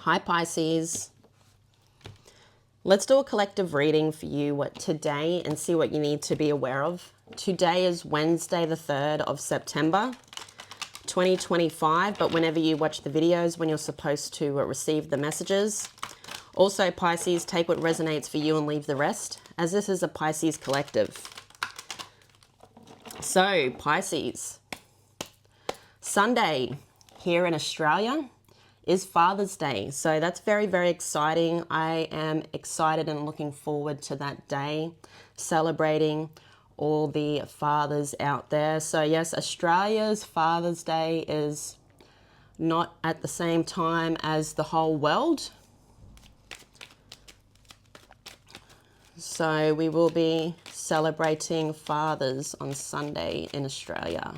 Hi Pisces. Let's do a collective reading for you today and see what you need to be aware of. Today is Wednesday the 3rd of September 2025, but whenever you watch the videos, when you're supposed to receive the messages. Also, Pisces, take what resonates for you and leave the rest, as this is a Pisces collective. So, Pisces, Sunday here in Australia is Father's Day. So that's very, very exciting. I am excited and looking forward to that day, celebrating all the fathers out there. So yes, Australia's Father's Day is not at the same time as the whole world. So we will be celebrating fathers on Sunday in Australia.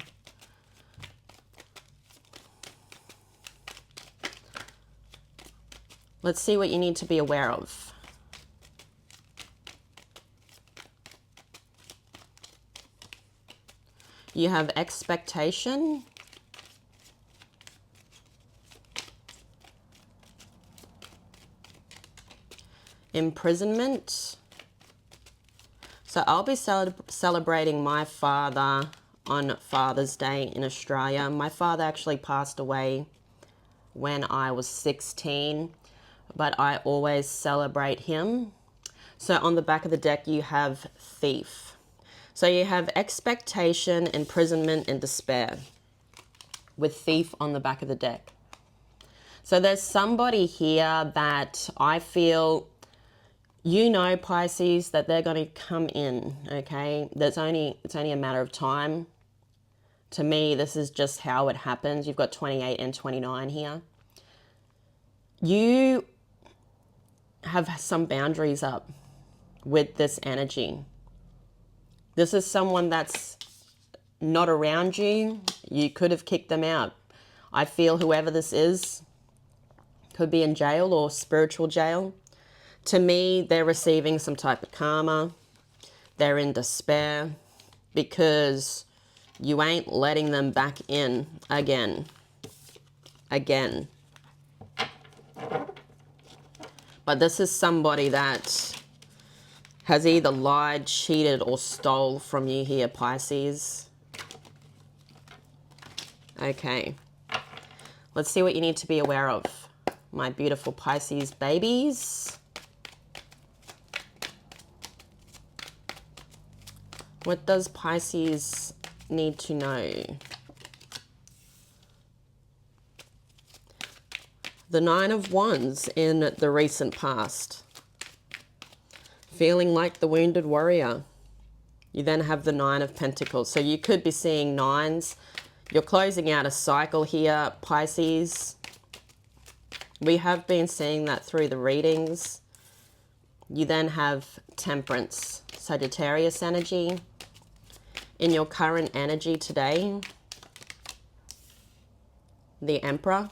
Let's see what you need to be aware of. You have expectation. Imprisonment. So I'll be celebrating my father on Father's Day in Australia. My father actually passed away when I was 16. But I always celebrate him. So on the back of the deck, you have thief. So you have expectation, imprisonment, and despair with thief on the back of the deck. So there's somebody here that I feel, you know, Pisces, that they're going to come in, okay? It's only a matter of time. To me, this is just how it happens. You've got 28 and 29 here. You have some boundaries up with this energy. This is someone that's not around you. You could have kicked them out. I feel whoever this is could be in jail or spiritual jail. To me, they're receiving some type of karma. They're in despair because you ain't letting them back in again. But this is somebody that has either lied, cheated, or stole from you here, Pisces. Okay. Let's see what you need to be aware of, my beautiful Pisces babies. What does Pisces need to know? The Nine of Wands in the recent past. Feeling like the wounded warrior. You then have the Nine of Pentacles. So you could be seeing nines. You're closing out a cycle here, Pisces. We have been seeing that through the readings. You then have Temperance, Sagittarius energy. In your current energy today, the Emperor.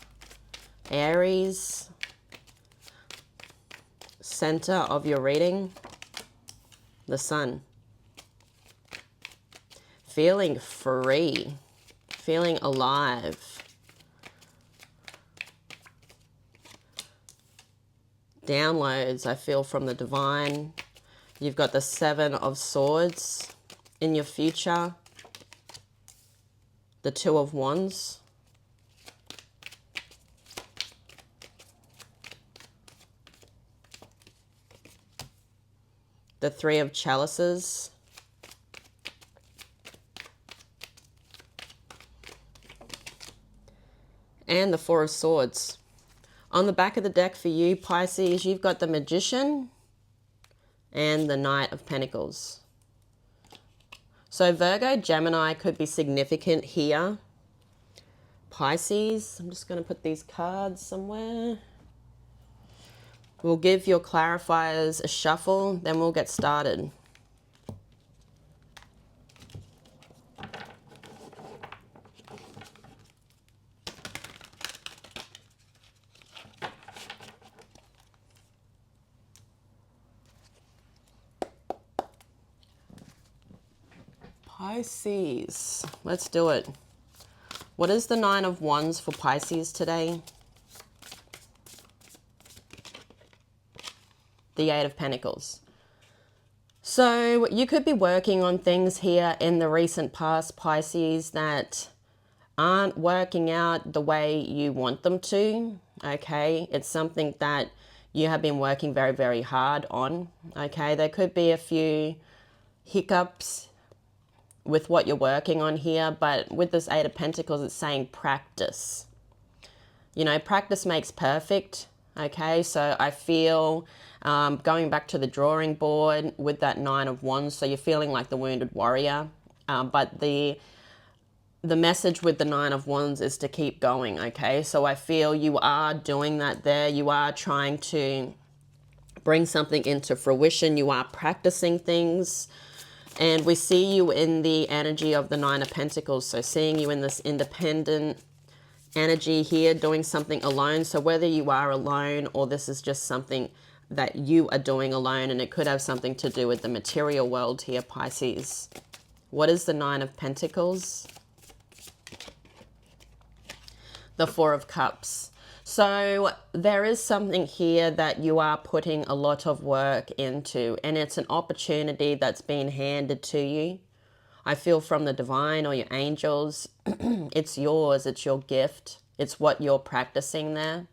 Aries, center of your reading, the Sun. Feeling free, feeling alive. Downloads, I feel, from the divine. You've got the Seven of Swords in your future, the Two of Wands. The Three of Chalices. And the Four of Swords. On the back of the deck for you, Pisces, you've got the Magician and the Knight of Pentacles. So Virgo, Gemini could be significant here. Pisces, I'm just going to put these cards somewhere. We'll give your clarifiers a shuffle, then we'll get started. Pisces, let's do it. What is the Nine of Wands for Pisces today? the Eight of Pentacles. So you could be working on things here in the recent past, Pisces, that aren't working out the way you want them to, okay? It's something that you have been working very, very hard on, okay? There could be a few hiccups with what you're working on here, but with this Eight of Pentacles, it's saying practice. You know, practice makes perfect, okay? So I feel going back to the drawing board with that Nine of Wands, so you're feeling like the wounded warrior, but the message with the Nine of Wands is to keep going, okay? So I feel you are doing that there. You are trying to bring something into fruition. You are practicing things. And we see you in the energy of the Nine of Pentacles. So seeing you in this independent energy here, doing something alone. So whether you are alone or this is just something that you are doing alone, and it could have something to do with the material world here, Pisces. What is the Nine of Pentacles? The Four of Cups. So there is something here that you are putting a lot of work into, and it's an opportunity that's been handed to you. I feel from the divine or your angels, it's yours, it's your gift, it's what you're practicing there.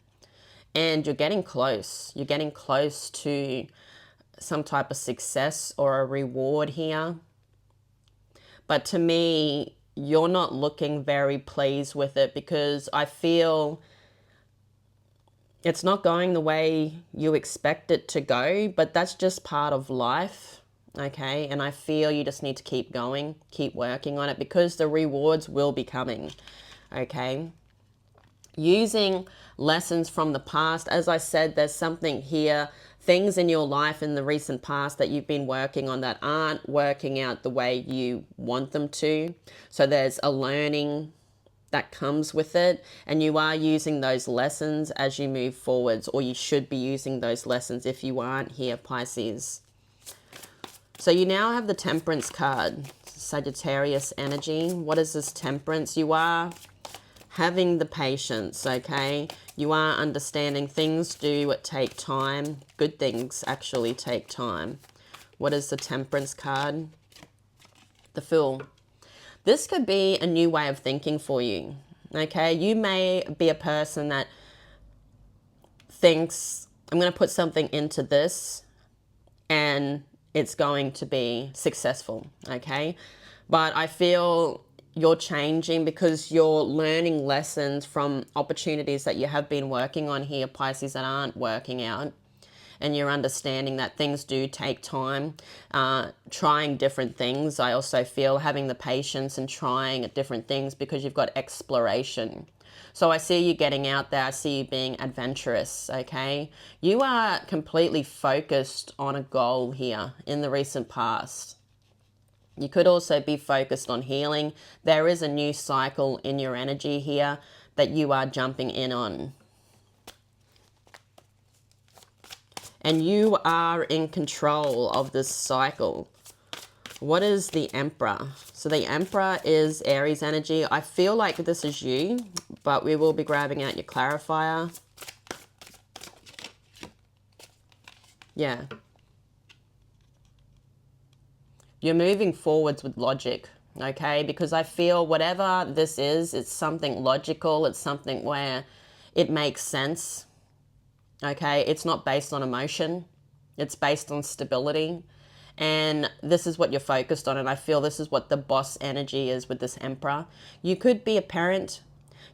And you're getting close. You're getting close to some type of success or a reward here. But to me, you're not looking very pleased with it, because I feel it's not going the way you expect it to go, but that's just part of life, okay? And I feel you just need to keep going, keep working on it, because the rewards will be coming, okay? Using lessons from the past, as I said, there's something here, things in your life in the recent past that you've been working on that aren't working out the way you want them to. So there's a learning that comes with it, and you are using those lessons as you move forwards, or you should be using those lessons if you aren't here, Pisces. So you now have the Temperance card, Sagittarius energy. What is this Temperance? You are having the patience, okay? You are understanding things do take time. Good things actually take time. What is the Temperance card? The Fool. This could be a new way of thinking for you, okay? You may be a person that thinks, I'm going to put something into this and it's going to be successful, okay? But I feel you're changing because you're learning lessons from opportunities that you have been working on here, Pisces, that aren't working out. And you're understanding that things do take time, trying different things. I also feel having the patience and trying different things because you've got exploration. So I see you getting out there. I see you being adventurous, okay? You are completely focused on a goal here in the recent past. You could also be focused on healing. There is a new cycle in your energy here that you are jumping in on. And you are in control of this cycle. What is the Emperor? So the Emperor is Aries energy. I feel like this is you, but we will be grabbing out your clarifier. Yeah. You're moving forwards with logic, okay? Because I feel whatever this is, it's something logical. It's something where it makes sense, okay? It's not based on emotion. It's based on stability. And this is what you're focused on. And I feel this is what the boss energy is with this Emperor. You could be a parent.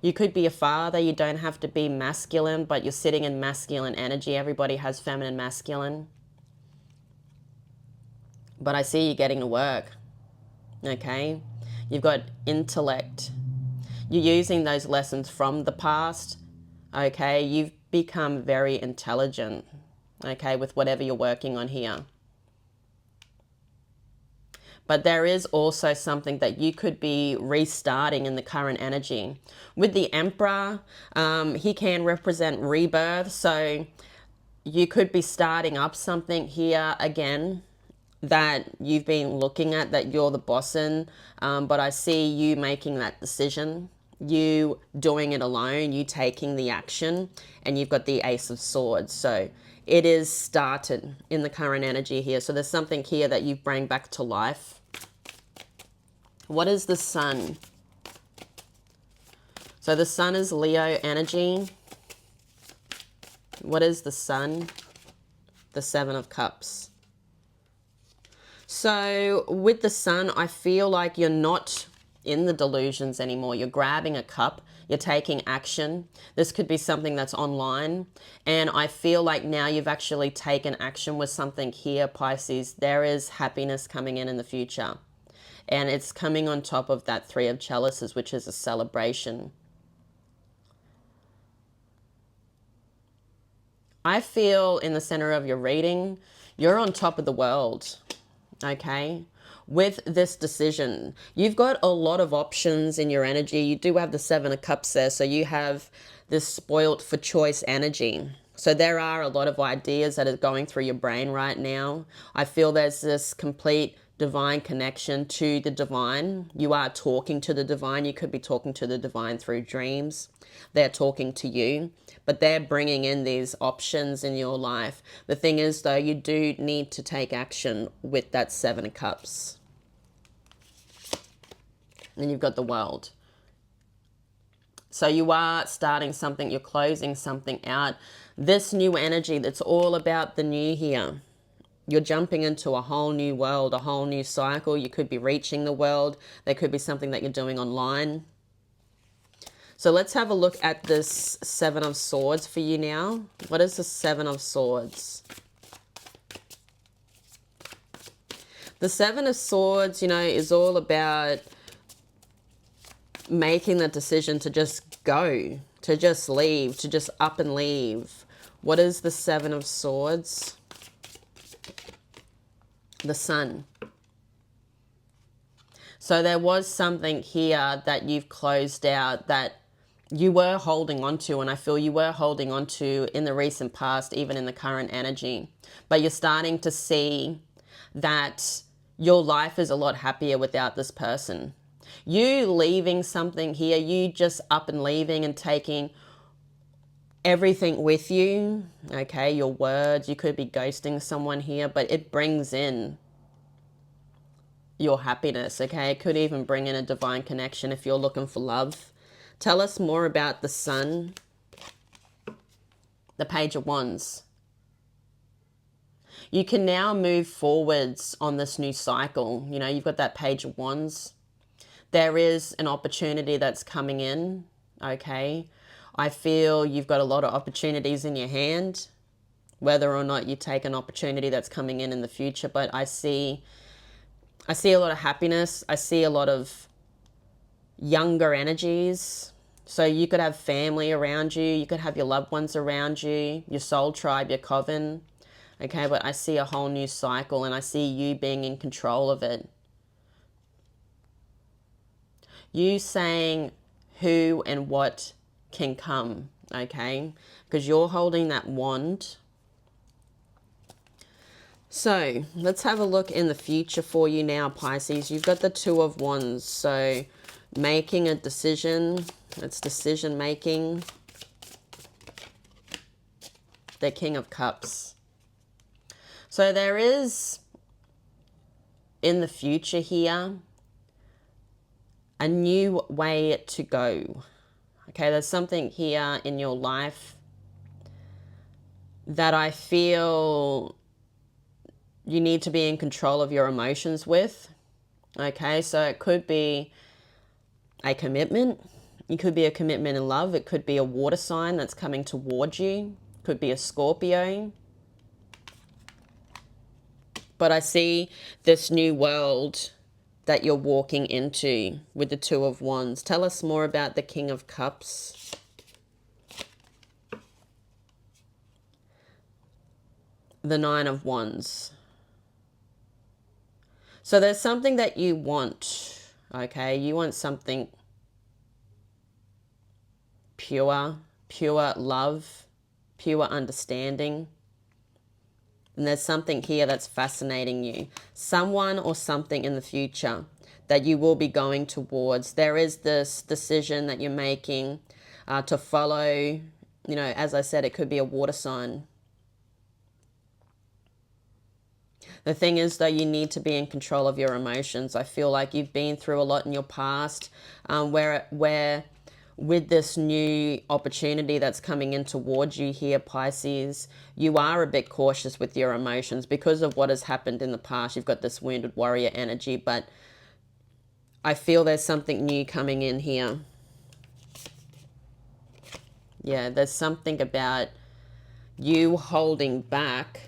You could be a father. You don't have to be masculine, but you're sitting in masculine energy. Everybody has feminine, masculine. But I see you getting to work, okay? You've got intellect. You're using those lessons from the past, okay? You've become very intelligent, okay, with whatever you're working on here. But there is also something that you could be restarting in the current energy. With the Emperor, he can represent rebirth. So you could be starting up something here again that you've been looking at, that you're the boss in. But I see you making that decision. you doing it alone, you taking the action, and you've got the Ace of Swords. So it is started in the current energy here. So there's something here that you bring back to life. What is the Sun? So the Sun is Leo energy. What is the Sun? The Seven of Cups. So with the Sun, I feel like you're not in the delusions anymore. You're grabbing a cup, you're taking action. This could be something that's online. And I feel like now you've actually taken action with something here, Pisces. There is happiness coming in the future. And it's coming on top of that Three of Chalices, which is a celebration. I feel in the center of your reading, you're on top of the world, okay? With this decision, you've got a lot of options in your energy. You do have the Seven of Cups there, so you have this spoilt for choice energy. So there are a lot of ideas that are going through your brain right now. I feel there's this complete divine connection to the divine. You are talking to the divine. You could be talking to the divine through dreams. They're talking to you, but they're bringing in these options in your life. The thing is, though, you do need to take action with that Seven of Cups. And you've got the World. So you are starting something, you're closing something out. This new energy that's all about the new here. You're jumping into a whole new world, a whole new cycle. You could be reaching the world. There could be something that you're doing online. So let's have a look at this Seven of Swords for you now. What is the Seven of Swords? The Seven of Swords, you know, is all about making the decision to just go, to just leave, to just up and leave. What is the Seven of Swords? The Sun. So there was something here that you've closed out that you were holding on to, and I feel you were holding on to in the recent past, even in the current energy. But you're starting to see that your life is a lot happier without this person. You leaving something here, you just up and leaving and taking everything with you, okay, your words, you could be ghosting someone here, but it brings in your happiness, okay? It could even bring in a divine connection if you're looking for love. Tell us more about the Sun. The Page of Wands. You can now move forwards on this new cycle. You know, you've got that Page of Wands. There is an opportunity that's coming in, okay? I feel you've got a lot of opportunities in your hand, whether or not you take an opportunity that's coming in the future, but I see a lot of happiness. I see a lot of younger energies. So you could have family around you. You could have your loved ones around you, your soul tribe, your coven. Okay, but I see a whole new cycle and I see you being in control of it. You saying who and what can come, okay? Because you're holding that wand. So let's have a look in the future for you now, Pisces. You've got the Two of Wands. So making a decision, it's decision making. The King of Cups. So there is, in the future here, a new way to go. Okay, there's something here in your life that I feel you need to be in control of your emotions with. Okay, so it could be a commitment. It could be a commitment in love. It could be a water sign that's coming towards you. It could be a Scorpio. But I see this new world that you're walking into with the Two of Wands. Tell us more about the King of Cups. The Nine of Wands. So there's something that you want, okay? You want something pure, pure love, pure understanding. And there's something here that's fascinating you. Someone or something in the future that you will be going towards. There is this decision that you're making to follow. You know, as I said, it could be a water sign. The thing is, though, you need to be in control of your emotions. I feel like you've been through a lot in your past where with this new opportunity that's coming in towards you here, Pisces, you are a bit cautious with your emotions because of what has happened in the past. You've got this wounded warrior energy, but I feel there's something new coming in here. Yeah, there's something about you holding back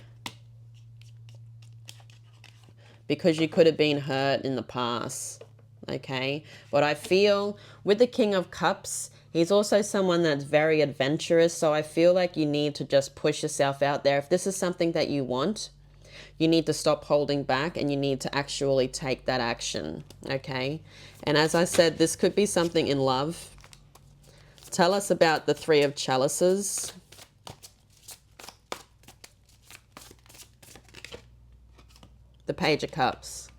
because you could have been hurt in the past, okay? But I feel with the King of Cups, he's also someone that's very adventurous, so I feel like you need to just push yourself out there. If this is something that you want, you need to stop holding back and you need to actually take that action, okay? And as I said, this could be something in love. Tell us about the Three of Chalices. The Page of Cups.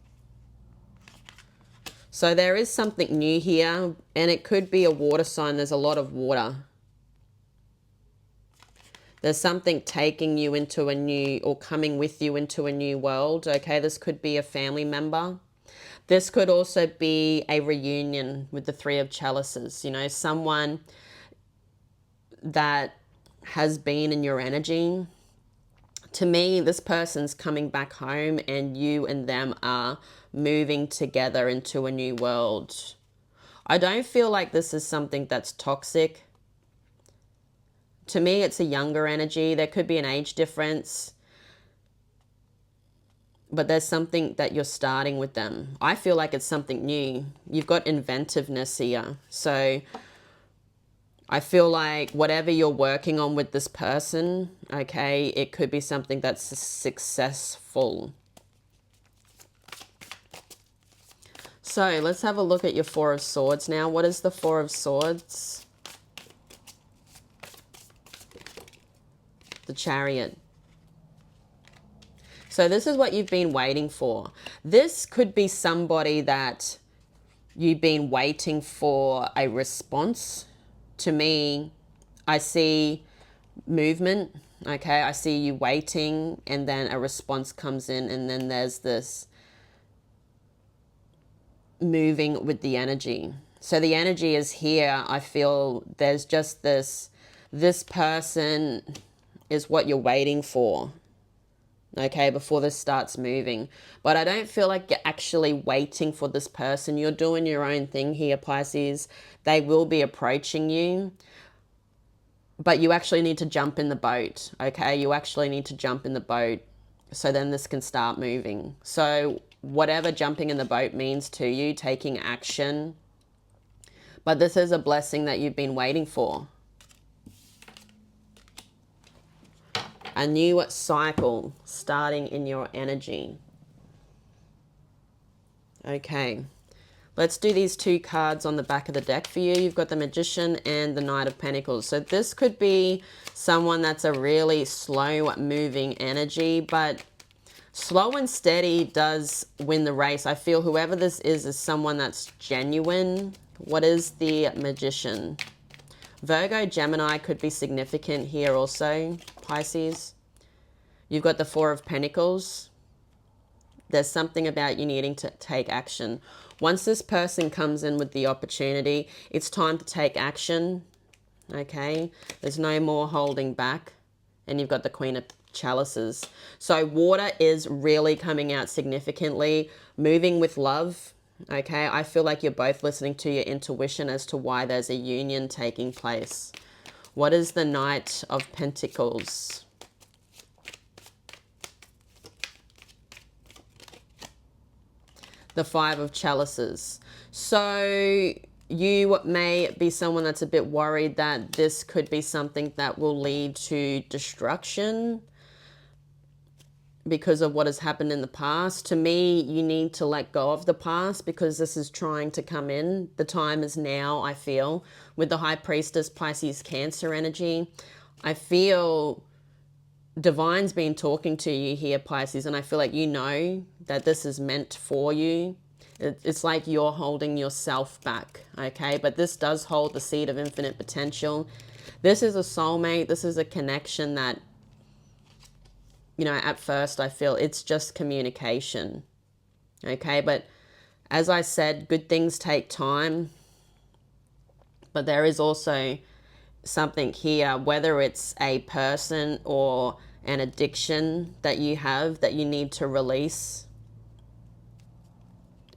So there is something new here, and it could be a water sign. There's a lot of water. There's something taking you into a new, or coming with you into a new world, okay? This could be a family member. This could also be a reunion with the Three of Chalices, you know, someone that has been in your energy. To me, this person's coming back home and you and them are moving together into a new world. I don't feel like this is something that's toxic. To me, it's a younger energy. There could be an age difference, but there's something that you're starting with them. I feel like it's something new. You've got inventiveness here. So I feel like whatever you're working on with this person, okay, it could be something that's successful. So let's have a look at your Four of Swords now. What is the Four of Swords? The Chariot. So this is what you've been waiting for. This could be somebody that you've been waiting for a response. To me, I see movement, okay? I see you waiting and then a response comes in and then there's this moving with the energy. So the energy is here. I feel there's just this person is what you're waiting for, okay, before this starts moving. But I don't feel like you're actually waiting for this person. You're doing your own thing here, Pisces. They will be approaching you, but you actually need to jump in the boat, okay? You actually need to jump in the boat so then this can start moving. So whatever jumping in the boat means to you, taking action. But this is a blessing that you've been waiting for. A new cycle starting in your energy. Okay. Let's do these two cards on the back of the deck for you. You've got the Magician and the Knight of Pentacles. So this could be someone that's a really slow moving energy, but slow and steady does win the race. I feel whoever this is someone that's genuine. What is the Magician? Virgo, Gemini could be significant here also, Pisces. You've got the Four of Pentacles. There's something about you needing to take action. Once this person comes in with the opportunity, it's time to take action, okay? There's no more holding back. And you've got the Queen of Chalices. So water is really coming out significantly, moving with love, okay? I feel like you're both listening to your intuition as to why there's a union taking place. What is the Knight of Pentacles? The Five of Chalices. So you may be someone that's a bit worried that this could be something that will lead to destruction because of what has happened in the past. To me, you need to let go of the past because this is trying to come in. The time is now, I feel. With the High Priestess, Pisces, Cancer energy, I feel Divine's been talking to you here, Pisces, and I feel like you know that this is meant for you. It's like you're holding yourself back, okay? But this does hold the seed of infinite potential. This is a soulmate. This is a connection that, you know, at first I feel it's just communication, okay? But as I said, good things take time. But there is also something here, whether it's a person or an addiction that you have that you need to release.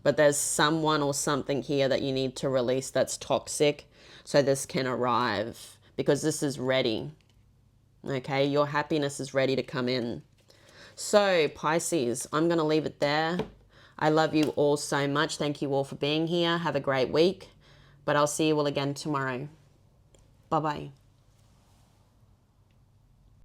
But there's someone or something here that you need to release that's toxic so this can arrive, because this is ready. Okay, your happiness is ready to come in. So Pisces, I'm going to leave it there. I love you all so much. Thank you all for being here. Have a great week. But I'll see you all again tomorrow. Bye-bye.